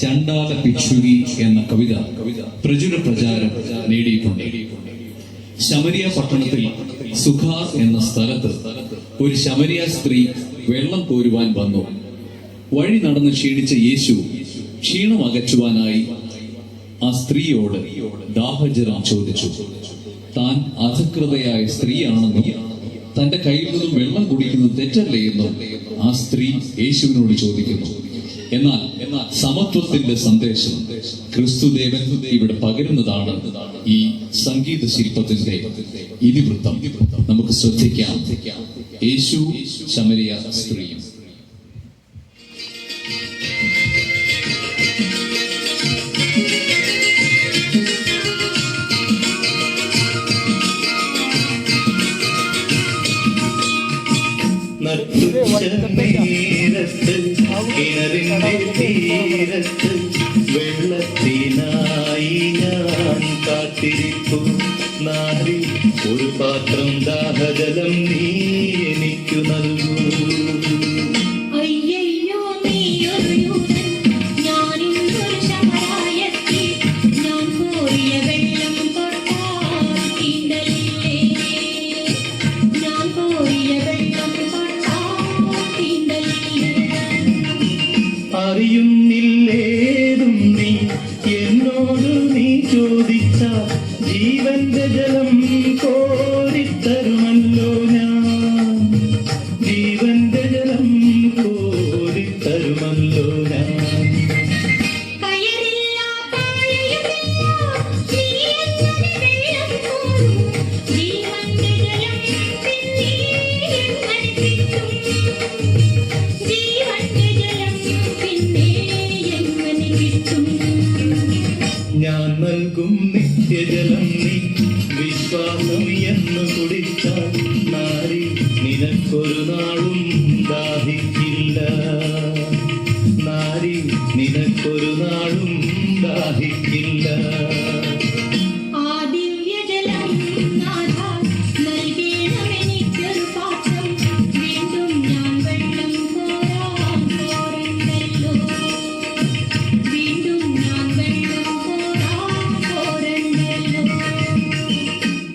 ചണ്ടാല ഭിക്ഷുകി എന്ന കവിത പ്രചുര പ്രചാരം നേടിയിട്ടുണ്ട്. ശമരിയ പട്ടണത്തിൽ സുഖാർ എന്ന സ്ഥലത്ത് ഒരു ശമരിയ സ്ത്രീ വെള്ളം കോരുവാൻ വന്നു. വഴി നടന്ന് ക്ഷീണിച്ച യേശു ക്ഷീണം അകറ്റുവാനായി ആ സ്ത്രീയോട് ദാഹജലം ചോദിച്ചു. താൻ അധകൃതയായ സ്ത്രീയാണെന്നും തന്റെ കയ്യിൽ നിന്നും വെള്ളം കുടിക്കുന്നത് തെറ്റല്ലേ എന്നും ആ സ്ത്രീ യേശുവിനോട് ചോദിക്കുന്നു. എന്നാൽ സമത്വത്തിന്റെ സന്ദേശം ക്രിസ്തുദേവൻ ഇവിടെ പകരുന്നതാണ് ഈ സംഗീത ശില്പത്തിന്റെ ഇതിവൃത്തം. നമുക്ക് ശ്രദ്ധിക്കാം. യേശു ശമരിയ സ്ത്രീയും. കിണറിന്റെ തീരത്ത് വെള്ളത്തിനായി ഞാൻ കാത്തിരിപ്പു. നാരി ഒരു പാത്രം ദാഹജലം നീ എനിക്കു നൽകൂ. അറിയുന്നില്ലേതും നീ എന്നോട് നീ ചോദിച്ചാൽ ജീവന്റെ ജലം കോരിത്തരുമല്ലോ ഞാൻ. ജീവന്റെ ജലം കോരിത്തരുമല്ലോ ഞാൻ. ഞാൻ നൽകും നിത്യജലം നീ വിശ്വാസം എന്ന് കുടിച്ചാൽ നാരി നിനക്കൊരു നാളും ദാഹിക്കില്ല. നാരി നിനക്കൊരു നാളും ദാഹിക്കില്ല.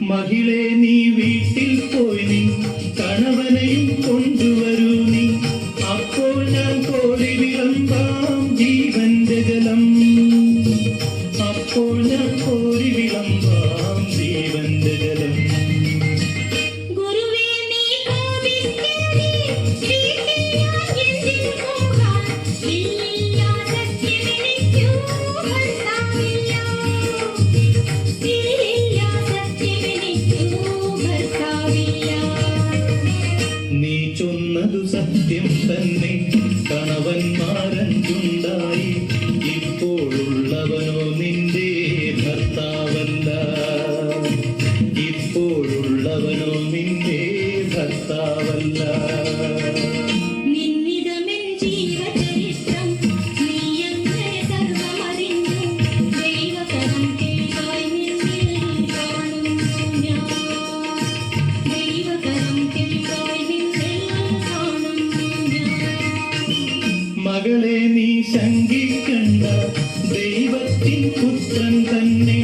മഹിളെ നീ വീട്ടിൽ പോയി നീ കണവനെയും കൊണ്ടുവരൂ നീ. അപ്പോൾ ഞാൻ കോരി വിളമ്പാം ജീവന്റെ ജലം. അപ്പോൾ ഞാൻ കോരി വിളമ്പാം ജീവന്റെ ജലം. നീ ചൊന്നതു സത്യം തന്നെ. കണവന്മാരഞ്ചുണ്ടായി. ഇപ്പോഴുള്ളവനോ നിന്റെ ഭർത്താവല്ല. ഇപ്പോഴുള്ളവനോ നിന്റെ ഭർത്താവല്ല. മകളെ നീ ശങ്കിക്കണ്ട, ദൈവത്തിൻ പുത്രൻ തന്നെ